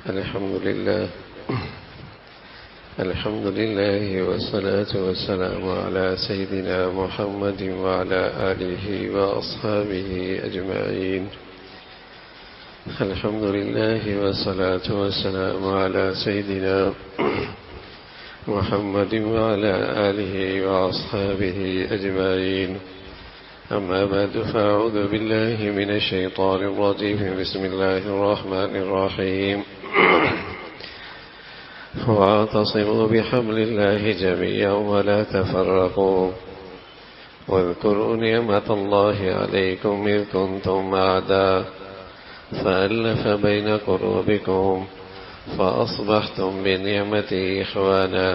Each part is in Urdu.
الحمد لله والصلاة والسلام على سيدنا محمد وعلى آله وأصحابه أجمعين. الحمد لله والصلاة والسلام على سيدنا محمد وعلى آله وأصحابه أجمعين. أما بعد فأعوذ بالله من الشيطان الرجيم. بسم الله الرحمن الرحيم. واعتصموا بحبل الله جميعا ولا تفرقوا واذكروا نعمة الله عليكم إذ كنتم أعداء فألف بين قلوبكم فأصبحتم بنعمته إخوانا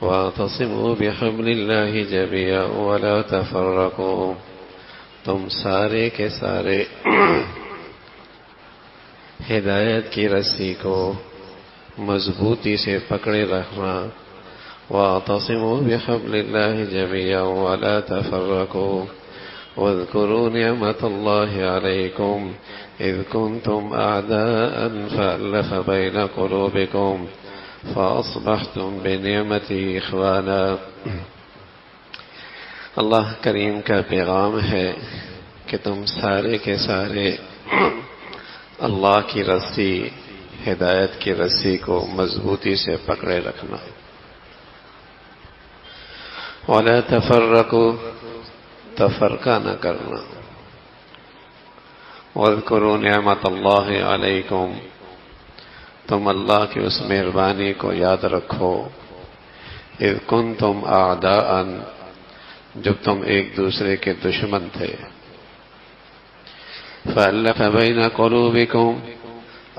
واعتصموا بحبل الله جميعا ولا تفرقوا. تم سارے کے سارے ہدایت کی رسی کو مضبوطی سے پکڑے رکھنا. واعتصموا بحبل الله جميعا ولا تفرقوا واذكروا نعمة الله عليكم إذ كنتم أعداء فألف بين قلوبكم فأصبحتم بنعمته إخوانا. اللہ کریم کا پیغام ہے کہ تم سارے کے سارے اللہ کی رسی، ہدایت کی رسی کو مضبوطی سے پکڑے رکھنا. وَلَا تَفَرَّقُوا، تفرقہ نہ کرنا. وَاذْكُرُوا نِعْمَةَ اللَّهِ عَلَيْكُمْ، تم اللہ کی اس مہربانی کو یاد رکھو. اذ کنتم اعداء، جب تم ایک دوسرے کے دشمن تھے. فألف بین قلوبکم،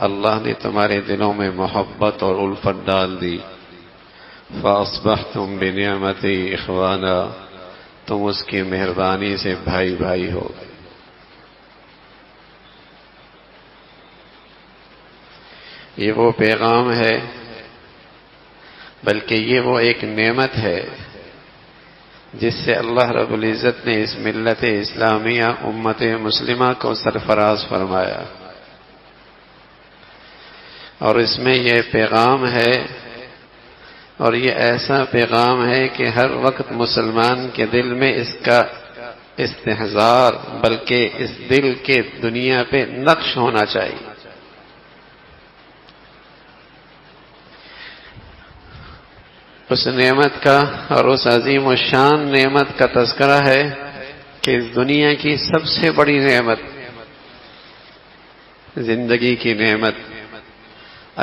اللہ نے تمہارے دلوں میں محبت اور الفت ڈال دی. فأصبحتم بنعمتہ اخوانا، تم اس کی مہربانی سے بھائی بھائی ہو گئے. یہ وہ پیغام ہے، بلکہ یہ وہ ایک نعمت ہے جس سے اللہ رب العزت نے اس ملت اسلامیہ امت مسلمہ کو سرفراز فرمایا. اور اس میں یہ پیغام ہے، اور یہ ایسا پیغام ہے کہ ہر وقت مسلمان کے دل میں اس کا استحضار، بلکہ اس دل کے دنیا پہ نقش ہونا چاہیے. اس نعمت کا اور اس عظیم و شان نعمت کا تذکرہ ہے کہ اس دنیا کی سب سے بڑی نعمت، زندگی کی نعمت،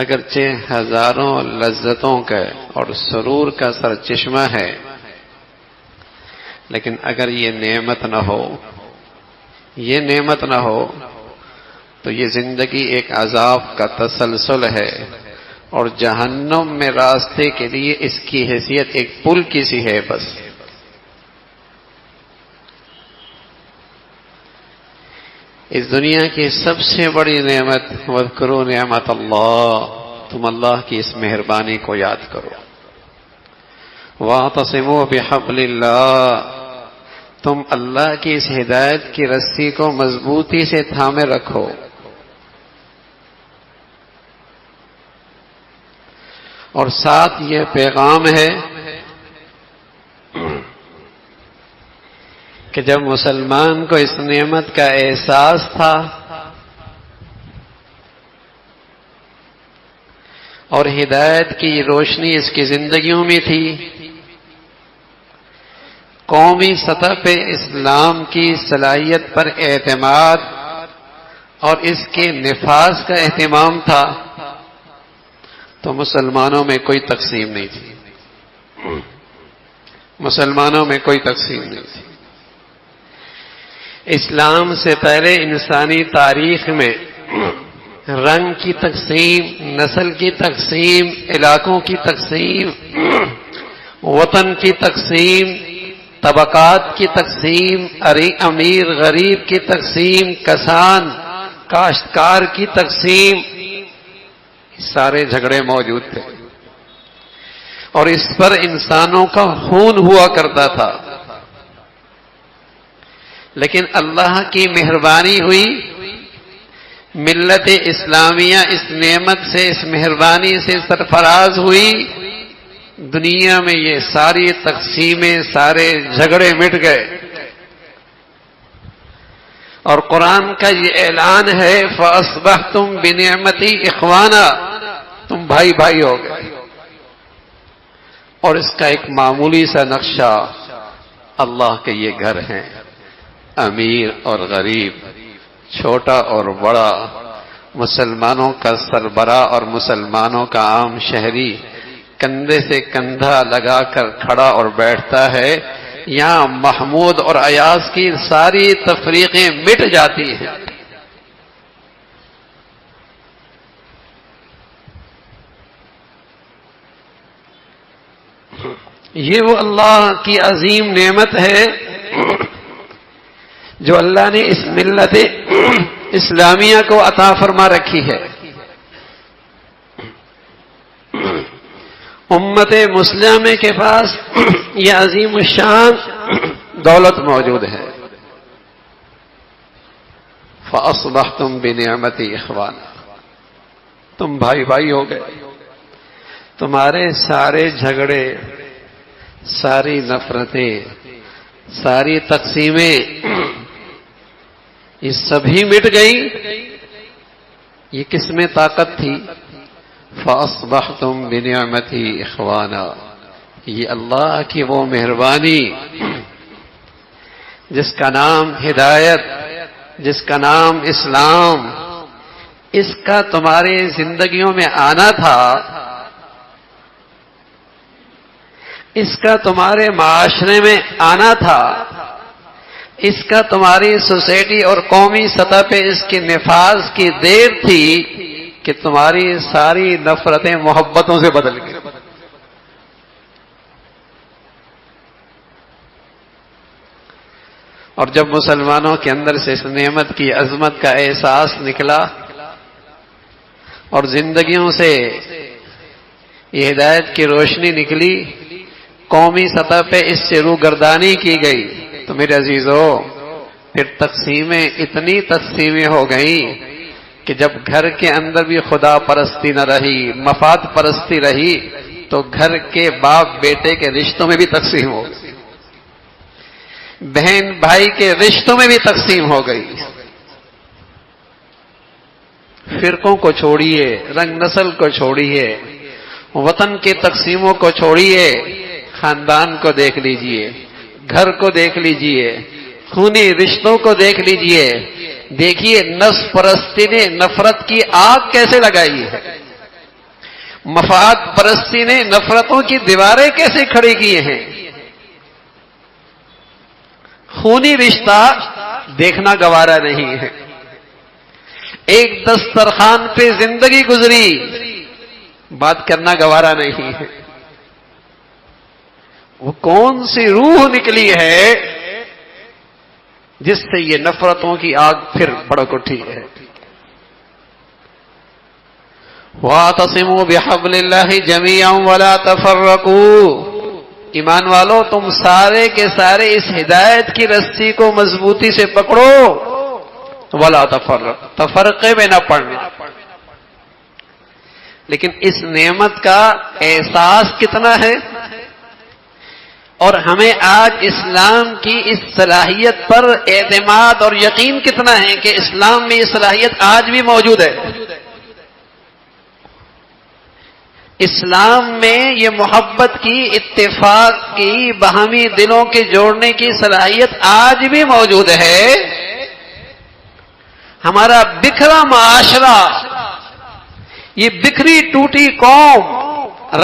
اگرچہ ہزاروں لذتوں کا اور سرور کا سرچشمہ ہے، لیکن اگر یہ نعمت نہ ہو تو یہ زندگی ایک عذاب کا تسلسل ہے، اور جہنم میں راستے کے لیے اس کی حیثیت ایک پل کی سی ہے. بس اس دنیا کی سب سے بڑی نعمت، وَاذْكُرُوا نِعْمَةَ اللَّهِ، تم اللہ کی اس مہربانی کو یاد کرو. وَاعْتَصِمُوا بِحَبْلِ اللَّهِ، تم اللہ کی اس ہدایت کی رسی کو مضبوطی سے تھامے رکھو. اور ساتھ یہ پیغام ہے کہ جب مسلمان کو اس نعمت کا احساس تھا اور ہدایت کی روشنی اس کی زندگیوں میں تھی، قومی سطح پہ اسلام کی صلاحیت پر اعتماد اور اس کے نفاذ کا اہتمام تھا، تو مسلمانوں میں کوئی تقسیم نہیں تھی. مسلمانوں میں کوئی تقسیم نہیں تھی. اسلام سے پہلے انسانی تاریخ میں رنگ کی تقسیم، نسل کی تقسیم، علاقوں کی تقسیم، وطن کی تقسیم، طبقات کی تقسیم، امیر غریب کی تقسیم، کسان کاشتکار کی تقسیم، سارے جھگڑے موجود تھے. اور اس پر انسانوں کا خون ہوا کرتا تھا. لیکن اللہ کی مہربانی ہوئی ملت اسلامیہ اس نعمت سے، اس مہربانی سے سرفراز ہوئی، دنیا میں یہ ساری تقسیمیں، سارے جھگڑے مٹ گئے، اور قرآن کا یہ اعلان ہے فَأَصْبَحْتُمْ بِنِعْمَتِي إِخْوَانًا، تم بھائی بھائی ہو گئے۔ اور اس کا ایک معمولی سا نقشہ، اللہ کے یہ گھر ہیں، امیر اور غریب، چھوٹا اور بڑا، مسلمانوں کا سربراہ اور مسلمانوں کا عام شہری کندھے سے کندھا لگا کر کھڑا اور بیٹھتا ہے، یہاں محمود اور ایاز کی ساری تفریقیں مٹ جاتی ہیں۔ یہ وہ اللہ کی عظیم نعمت ہے جو اللہ نے اس ملت اسلامیہ کو عطا فرما رکھی ہے۔ امت مسلمہ کے پاس یہ عظیم الشان دولت موجود ہے۔ فَأَصْبَحْتُمْ بِنِعْمَتِي إِخْوَانًا، تم بھائی بھائی ہو گئے، تمہارے سارے جھگڑے، ساری نفرتیں، ساری تقسیمیں، یہ سبھی مٹ گئی۔ یہ کس میں طاقت تھی؟ فَأَصْبَحْتُمْ بِنِعْمَتِي إِخْوَانًا، یہ اللہ کی وہ مہربانی جس کا نام ہدایت، جس کا نام اسلام، اس کا تمہاری زندگیوں میں آنا تھا، اس کا تمہارے معاشرے میں آنا تھا، اس کا تمہاری سوسائٹی اور قومی سطح پہ اس کے نفاذ کی دیر تھی کہ تمہاری ساری نفرتیں محبتوں سے بدل گئی۔ اور جب مسلمانوں کے اندر سے اس نعمت کی عظمت کا احساس نکلا اور زندگیوں سے یہ ہدایت کی روشنی نکلی، قومی سطح پہ اس سے روگردانی کی گئی، تو میرے عزیزو پھر تقسیمیں اتنی تقسیمیں ہو گئیں کہ جب گھر کے اندر بھی خدا پرستی نہ رہی، مفاد پرستی رہی، تو گھر کے باپ بیٹے کے رشتوں میں بھی تقسیم ہو گئی، بہن بھائی کے رشتوں میں بھی تقسیم ہو گئی۔ فرقوں کو چھوڑیے، رنگ نسل کو چھوڑیے، وطن کے تقسیموں کو چھوڑیے، خاندان کو دیکھ لیجئے، گھر کو دیکھ لیجئے، خونی رشتوں کو دیکھ لیجئے، دیکھیے نفس پرستی نے نفرت کی آگ کیسے لگائی ہے، مفاد پرستی نے نفرتوں کی دیواریں کیسے کھڑی کی ہیں۔ خونی رشتہ دیکھنا گوارا نہیں ہے۔ ایک دسترخوان پہ زندگی گزری، بات کرنا گوارا نہیں ہے۔ وہ کون سی روح نکلی ہے جس سے یہ نفرتوں کی آگ پھر بھڑک اٹھی ہے۔ وَاعْتَصِمُوا بِحَبْلِ اللَّهِ جَمِيعًا وَلَا تَفَرَّقُوا، ایمان والو تم سارے کے سارے اس ہدایت کی رسی کو مضبوطی سے پکڑو، وَلَا تَفَرَّقُوا، تفرقے میں نہ پڑنا۔ لیکن اس نعمت کا احساس کتنا ہے، اور ہمیں آج اسلام کی اس صلاحیت پر اعتماد اور یقین کتنا ہے کہ اسلام میں یہ صلاحیت آج بھی موجود ہے۔ اسلام میں یہ محبت کی، اتفاق کی، باہمی دلوں کے جوڑنے کی صلاحیت آج بھی موجود ہے۔ ہمارا بکھرا معاشرہ، یہ بکھری ٹوٹی قوم،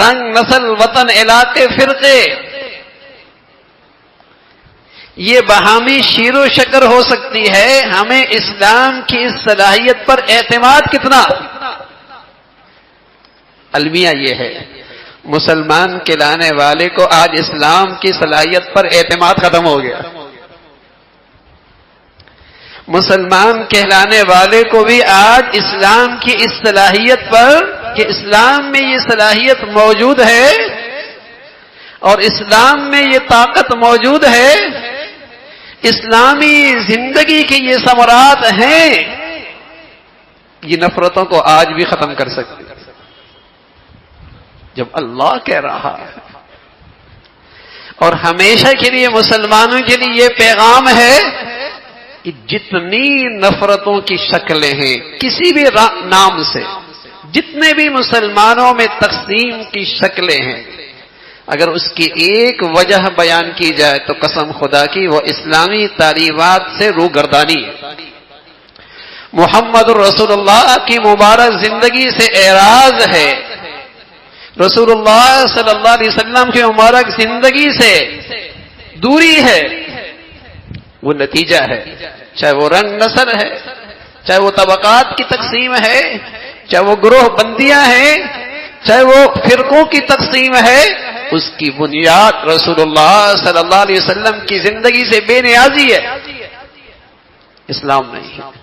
رنگ نسل وطن علاقے فرقے، یہ باہمی شیر و شکر ہو سکتی ہے، ہمیں اسلام کی اس صلاحیت پر اعتماد کتنا۔ المیہ یہ ہے، مسلمان کہلانے والے کو آج اسلام کی صلاحیت پر اعتماد ختم ہو گیا۔ مسلمان کہلانے والے کو بھی آج اسلام کی اس صلاحیت پر کہ اسلام میں یہ صلاحیت موجود ہے اور اسلام میں یہ طاقت موجود ہے، اسلامی زندگی کے یہ ثمرات ہیں، یہ نفرتوں کو آج بھی ختم کر سکتے ہیں جب اللہ کہہ رہا ہے. اور ہمیشہ کے لیے مسلمانوں کے لیے یہ پیغام ہے کہ جتنی نفرتوں کی شکلیں ہیں کسی بھی نام سے، جتنے بھی مسلمانوں میں تقسیم کی شکلیں ہیں، اگر اس کی ایک وجہ بیان کی جائے تو قسم خدا کی وہ اسلامی تعلیمات سے روگردانی ہے. محمد رسول اللہ کی مبارک زندگی سے اعراض ہے، رسول اللہ صلی اللہ علیہ وسلم کی مبارک زندگی سے دوری ہے. وہ نتیجہ ہے، چاہے وہ رنگ نسل ہے، چاہے وہ طبقات کی تقسیم ہے، چاہے وہ گروہ بندیاں ہیں، چاہے وہ فرقوں کی تقسیم ہے، اس کی بنیاد رسول اللہ صلی اللہ علیہ وسلم کی زندگی سے بے نیازی ہے، اسلام نہیں.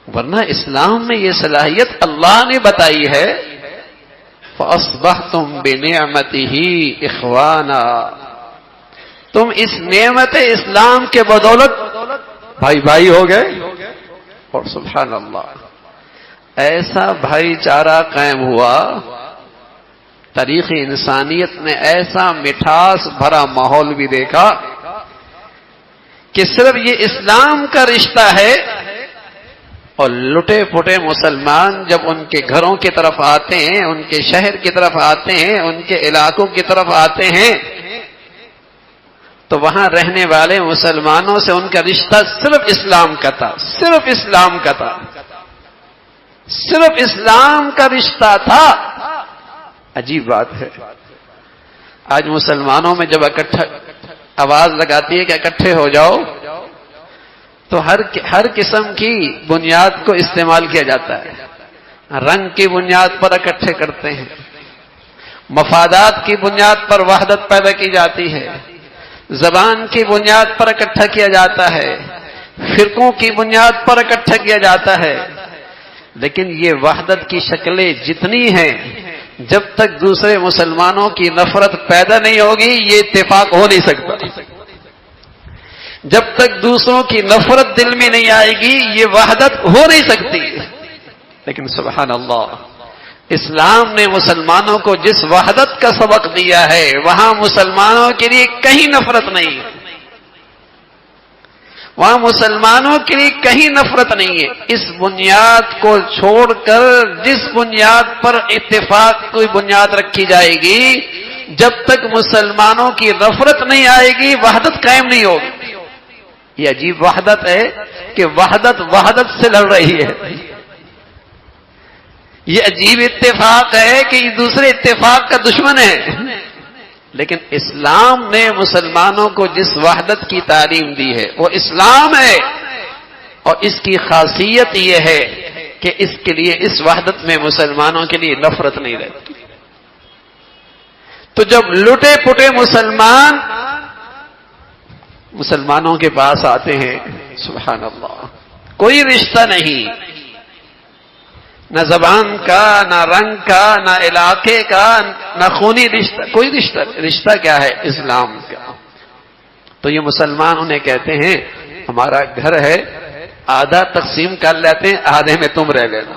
ورنہ اسلام میں یہ صلاحیت اللہ نے بتائی ہے، فَأَصْبَحْتُمْ بِنِعْمَتِهِ إِخْوَانًا، تم اس نعمت اسلام کے بدولت بھائی بھائی ہو گئے. اور سبحان اللہ ایسا بھائی چارہ قائم ہوا، تاریخ انسانیت نے ایسا مٹھاس بھرا ماحول بھی دیکھا کہ صرف یہ اسلام کا رشتہ ہے. اور لٹے پٹے مسلمان جب ان کے گھروں کی طرف آتے ہیں، ان کے شہر کی طرف آتے ہیں، ان کے علاقوں کی طرف آتے ہیں، تو وہاں رہنے والے مسلمانوں سے ان کا رشتہ صرف اسلام کا تھا، صرف اسلام کا تھا، صرف اسلام کا رشتہ تھا. عجیب بات ہے، آج مسلمانوں میں جب اکٹھا آواز لگاتی ہے کہ اکٹھے ہو جاؤ تو ہر قسم کی بنیاد کو استعمال کیا جاتا ہے. رنگ کی بنیاد پر اکٹھے کرتے ہیں، مفادات کی بنیاد پر وحدت پیدا کی جاتی ہے، زبان کی بنیاد پر اکٹھا کیا جاتا ہے، فرقوں کی بنیاد پر اکٹھا کیا جاتا ہے. لیکن یہ وحدت کی شکلیں جتنی ہیں، جب تک دوسرے مسلمانوں کی نفرت پیدا نہیں ہوگی یہ اتفاق ہو نہیں سکتا. جب تک دوسروں کی نفرت دل میں نہیں آئے گی یہ وحدت ہو نہیں سکتی. لیکن سبحان اللہ اسلام نے مسلمانوں کو جس وحدت کا سبق دیا ہے وہاں مسلمانوں کے لیے کہیں نفرت نہیں ہے، وہاں مسلمانوں کے لیے کہیں نفرت نہیں ہے. اس بنیاد کو چھوڑ کر جس بنیاد پر اتفاق کوئی بنیاد رکھی جائے گی، جب تک مسلمانوں کی نفرت نہیں آئے گی وحدت قائم نہیں ہوگی. یہ عجیب وحدت ہے کہ وحدت سے لڑ رہی ہے. یہ عجیب اتفاق ہے کہ یہ دوسرے اتفاق کا دشمن ہے. لیکن اسلام نے مسلمانوں کو جس وحدت کی تعلیم دی ہے وہ اسلام ہے، اور اس کی خاصیت یہ ہے کہ اس کے لیے اس وحدت میں مسلمانوں کے لیے نفرت نہیں رہتی. تو جب لٹے پٹے مسلمانوں کے پاس آتے ہیں، سبحان اللہ کوئی رشتہ نہیں، نہ زبان کا، نہ رنگ کا، نہ علاقے کا، نہ خونی رشتہ، کوئی رشتہ کیا ہے؟ اسلام کا. تو یہ مسلمان انہیں کہتے ہیں ہمارا گھر ہے، آدھا تقسیم کر لیتے ہیں، آدھے میں تم رہ لینا.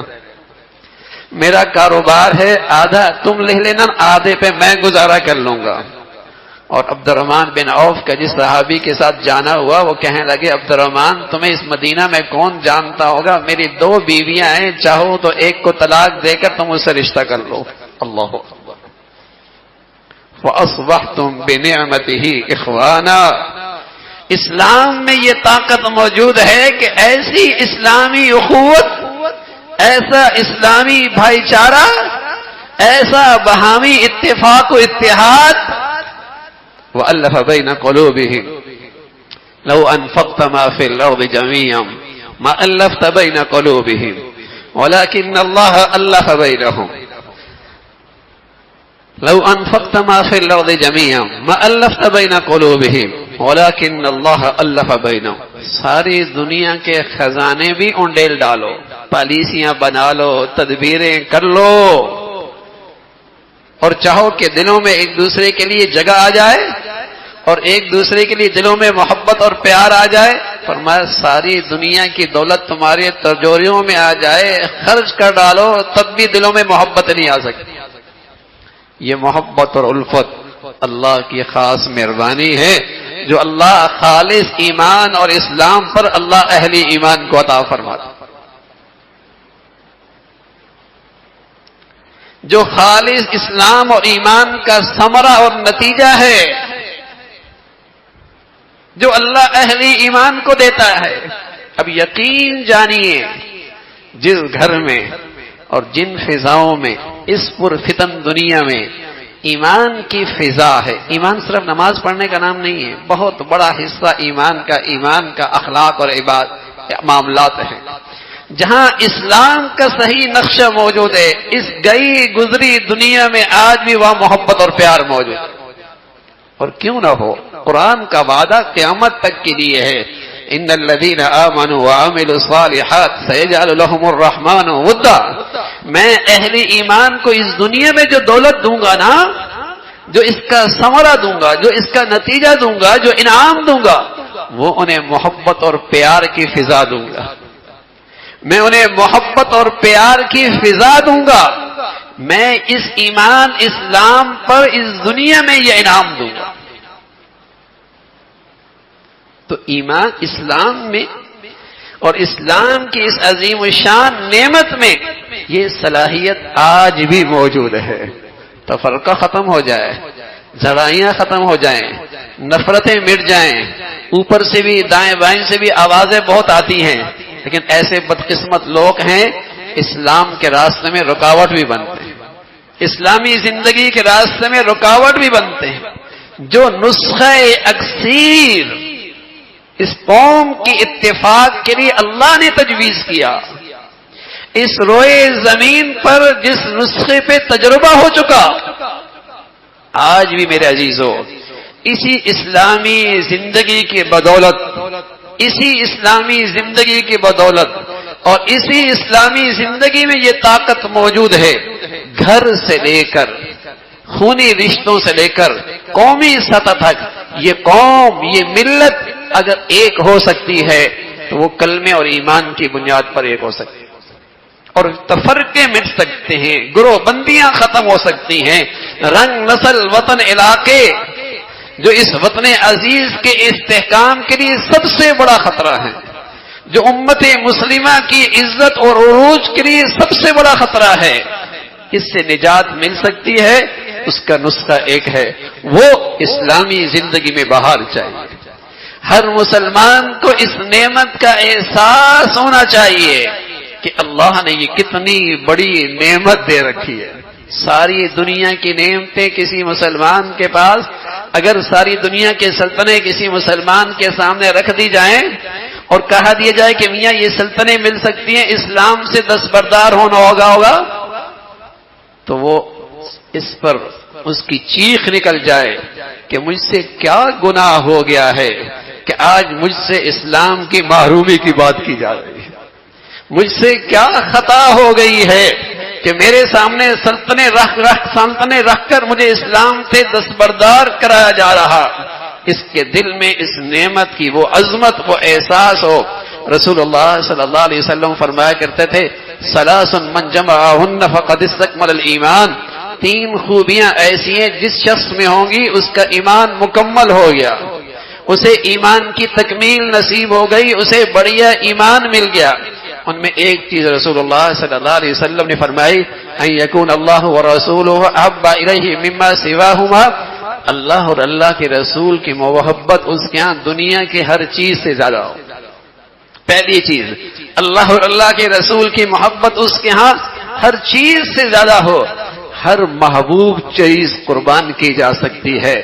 میرا کاروبار ہے، آدھا تم لے لینا، آدھے پہ میں گزارا کر لوں گا. اور عبد الرحمن بن عوف کا جس صحابی کے ساتھ جانا ہوا وہ کہنے لگے عبد الرحمن تمہیں اس مدینہ میں کون جانتا ہوگا، میری 2 بیویاں ہیں، چاہو تو ایک کو طلاق دے کر تم اس سے رشتہ کر لو. اللہ اکبر. فَأَصْبَحْتُمْ بِنِعْمَتِهِ إِخْوَانًا. اسلام میں یہ طاقت موجود ہے کہ ایسی اسلامی اخوت، ایسا اسلامی بھائی چارہ، ایسا باہمی اتفاق و اتحاد. وَأَلَّفَ بَيْنَ قُلُوبِهِمْ لَوْ أَنفَقْتَ مَا فِي الْأَرْضِ جَمِيعًا مَا أَلَّفْتَ بَيْنَ قُلُوبِهِمْ وَلَكِنَّ اللَّهَ أَلَّفَ بَيْنَهُمْ. لَوْ أَنفَقْتَ مَا فِي الْأَرْضِ جَمِيعًا مَا أَلَّفْتَ بَيْنَ قُلُوبِهِمْ وَلَكِنَّ اللَّهَ أَلَّفَ بَيْنَهُمْ. ساری دنیا کے خزانے بھی انڈیل ڈالو، پالیسیاں بنا لو، تدبیریں کر لو، اور چاہو کہ دلوں میں ایک دوسرے کے لیے جگہ آ جائے، اور ایک دوسرے کے لیے دلوں میں محبت اور پیار آ جائے، فرمایا ساری دنیا کی دولت تمہارے تجوریوں میں آ جائے، خرچ کر ڈالو تب بھی دلوں میں محبت نہیں آ سکتی۔ یہ محبت اور الفت اللہ کی خاص مہربانی ہے جو اللہ خالص ایمان اور اسلام پر اللہ اہل ایمان کو عطا فرماتا، جو خالص اسلام اور ایمان کا ثمرہ اور نتیجہ ہے، جو اللہ اہل ایمان کو دیتا ہے۔ اب یقین جانیے جس گھر میں اور جن فضاؤں میں اس پرفتن دنیا میں ایمان کی فضا ہے، ایمان صرف نماز پڑھنے کا نام نہیں ہے، بہت بڑا حصہ ایمان کا اخلاق اور معاملات ہیں۔ جہاں اسلام کا صحیح نقشہ موجود ہے، اس گئی گزری دنیا میں آج بھی وہاں محبت اور پیار موجود ہے۔ اور کیوں نہ ہو، قرآن کا وعدہ قیامت تک کے لیے ہے، ان الذین آمنوا وعملوا الصالحات سیجعل لهم الرحمن ودا۔ میں اہل ایمان کو اس دنیا میں جو دولت دوں گا نا، جو اس کا ثمرہ دوں گا، جو اس کا نتیجہ دوں گا، جو انعام دوں گا، وہ انہیں محبت اور پیار کی فضا دوں گا۔ میں انہیں محبت اور پیار کی فضا دوں گا، میں اس ایمان اسلام پر اس دنیا میں یہ انعام دوں گا۔ تو ایمان اسلام میں اور اسلام کی اس عظیم الشان نعمت میں یہ صلاحیت آج بھی موجود ہے۔ تفرقہ ختم ہو جائے، لڑائیاں ختم ہو جائیں، نفرتیں مٹ جائیں، اوپر سے بھی دائیں بائیں سے بھی آوازیں بہت آتی ہیں، لیکن ایسے بدقسمت لوگ ہیں اسلام کے راستے میں رکاوٹ بھی بنتے ہیں، اسلامی زندگی کے راستے میں رکاوٹ بھی بنتے ہیں۔ جو نسخہ اکثیر اس قوم کی اتفاق کے لیے اللہ نے تجویز کیا، اس روئے زمین پر جس نسخے پہ تجربہ ہو چکا، آج بھی میرے عزیزو اسی اسلامی زندگی کی بدولت، اسی اسلامی زندگی کی بدولت اور اسی اسلامی زندگی میں یہ طاقت موجود ہے، گھر سے لے کر خونی رشتوں سے لے کر قومی سطح تک یہ قوم، یہ ملت اگر ایک ہو سکتی ہے تو وہ کلمے اور ایمان کی بنیاد پر ایک ہو سکتی ہے، اور تفرقے مٹ سکتے ہیں، گروہ بندیاں ختم ہو سکتی ہیں۔ رنگ، نسل، وطن، علاقے جو اس وطن عزیز کے استحکام کے لیے سب سے بڑا خطرہ ہے، جو امت مسلمہ کی عزت اور عروج کے لیے سب سے بڑا خطرہ ہے، اس سے نجات مل سکتی ہے۔ اس کا نسخہ ایک ہے، وہ اسلامی زندگی میں بہار چاہیے۔ ہر مسلمان کو اس نعمت کا احساس ہونا چاہیے کہ اللہ نے یہ کتنی بڑی نعمت دے رکھی ہے۔ ساری دنیا کی نعمتیں کسی مسلمان کے پاس، اگر ساری دنیا کے سلطنتیں کسی مسلمان کے سامنے رکھ دی جائیں اور کہا دیا جائے کہ میاں یہ سلطنتیں مل سکتی ہیں، اسلام سے دستبردار ہونا ہوگا، تو وہ اس پر اس کی چیخ نکل جائے کہ مجھ سے کیا گناہ ہو گیا ہے کہ آج مجھ سے اسلام کی محرومی کی بات کی جا رہی ہے، مجھ سے کیا خطا ہو گئی ہے کہ میرے سامنے سلطنتیں رکھ کر مجھے اسلام سے دستبردار کرایا جا رہا۔ اس کے دل میں اس نعمت کی وہ عظمت، وہ احساس ہو۔ رسول اللہ صلی اللہ علیہ وسلم فرمایا کرتے تھے، ثلاث من جمعہن فقد استکمل الایمان، تین خوبیاں ایسی ہیں جس شخص میں ہوں گی اس کا ایمان مکمل ہو گیا، اسے ایمان کی تکمیل نصیب ہو گئی، اسے بڑھیا ایمان مل گیا۔ ان میں ایک چیز رسول اللہ صلی اللہ علیہ وسلم نے فرمائی، ان یکون اللہ ورسولہ احب الیہ مما سواہما، اللہ اور اللہ کے رسول کی محبت اس کے ہاں دنیا کی ہر چیز سے زیادہ ہو۔ پہلی چیز، اللہ اور اللہ کے رسول کی محبت اس کے ہاں ہر چیز سے زیادہ ہو۔ ہر محبوب چیز قربان کی جا سکتی ہے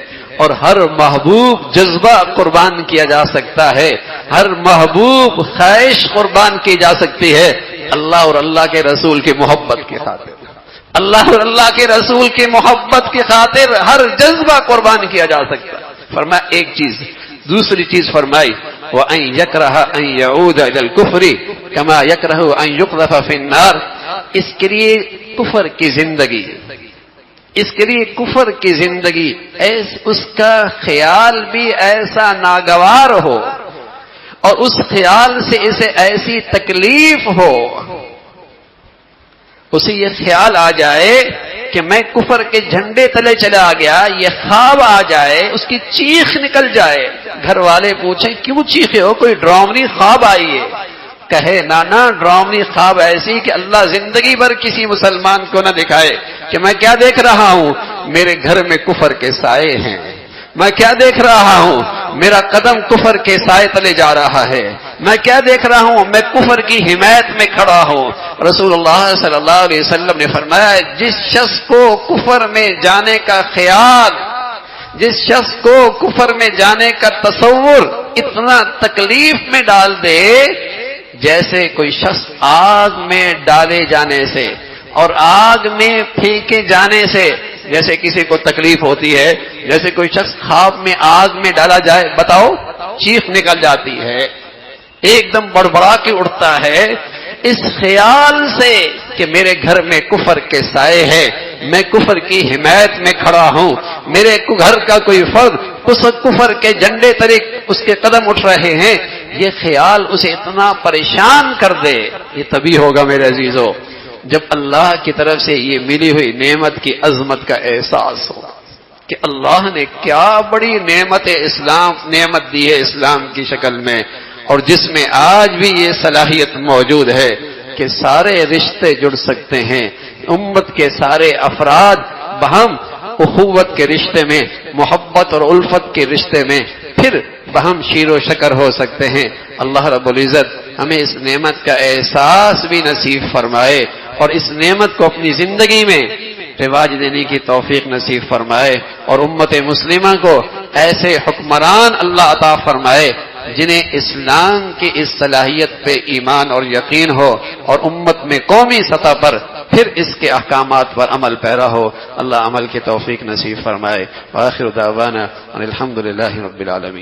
اور ہر محبوب جذبہ قربان کیا جا سکتا ہے، ہر محبوب خواہش قربان کی جا سکتی ہے، اللہ اور اللہ کے رسول کی محبت کی خاطر، اللہ اور اللہ کے رسول کی محبت کی خاطر ہر جذبہ قربان کیا جا سکتا ہے۔ فرمایا ایک چیز، دوسری چیز فرمائی وَأَن يَكْرَهَ أَن يَعُودَ إِلَى الْكُفْرِ كَمَا يَكْرَهُ أَن يُقْذَفَ فِي النَّارِ، اس کے لیے کفر کی زندگی، اس کے لیے کفر کی زندگی اس کا خیال بھی ایسا ناگوار ہو اور اس خیال سے اسے ایسی تکلیف ہو، اسے یہ خیال آ جائے کہ میں کفر کے جھنڈے تلے چلا گیا، یہ خواب آ جائے، اس کی چیخ نکل جائے، گھر والے پوچھیں کیوں چیخے ہو، کوئی ڈراؤنی خواب آئی ہے؟ کہے نانا ڈراؤنی خواب ایسی کہ اللہ زندگی بھر کسی مسلمان کو نہ دکھائے کہ میں کیا دیکھ رہا ہوں، میرے گھر میں کفر کے سائے ہیں، میں کیا دیکھ رہا ہوں، میرا قدم کفر کے سائے تلے جا رہا ہے، میں کیا دیکھ رہا ہوں، میں کفر کی حمایت میں کھڑا ہوں۔ رسول اللہ صلی اللہ علیہ وسلم نے فرمایا جس شخص کو کفر میں جانے کا خیال، جس شخص کو کفر میں جانے کا تصور اتنا تکلیف میں ڈال دے جیسے کوئی شخص آگ میں ڈالے جانے سے اور آگ میں پھینکے جانے سے جیسے کسی کو تکلیف ہوتی ہے، جیسے کوئی شخص خواب میں آگ میں ڈالا جائے، بتاؤ چیخ نکل جاتی ہے، ایک دم بڑبڑا کے اٹھتا ہے، اس خیال سے کہ میرے گھر میں کفر کے سائے ہے، میں کفر کی حمایت میں کھڑا ہوں، میرے گھر کا کوئی فرد کفر کے جھنڈے تلے اس کے قدم اٹھ رہے ہیں، یہ خیال اسے اتنا پریشان کر دے، یہ تبھی ہوگا میرے عزیزو جب اللہ کی طرف سے یہ ملی ہوئی نعمت کی عظمت کا احساس ہو کہ اللہ نے کیا بڑی نعمت دی ہے اسلام کی شکل میں، اور جس میں آج بھی یہ صلاحیت موجود ہے کہ سارے رشتے جڑ سکتے ہیں، امت کے سارے افراد بہم اخوت کے رشتے میں، محبت اور الفت کے رشتے میں پھر بہم شیر و شکر ہو سکتے ہیں۔ اللہ رب العزت ہمیں اس نعمت کا احساس بھی نصیب فرمائے اور اس نعمت کو اپنی زندگی میں رواج دینے کی توفیق نصیب فرمائے، اور امت مسلمہ کو ایسے حکمران اللہ عطا فرمائے جنہیں اسلام کی اس صلاحیت پہ ایمان اور یقین ہو اور امت میں قومی سطح پر پھر اس کے احکامات پر عمل پیرا ہو۔ اللہ عمل کی توفیق نصیب فرمائے۔ وآخر دعوانا ان الحمد للہ رب العالمین۔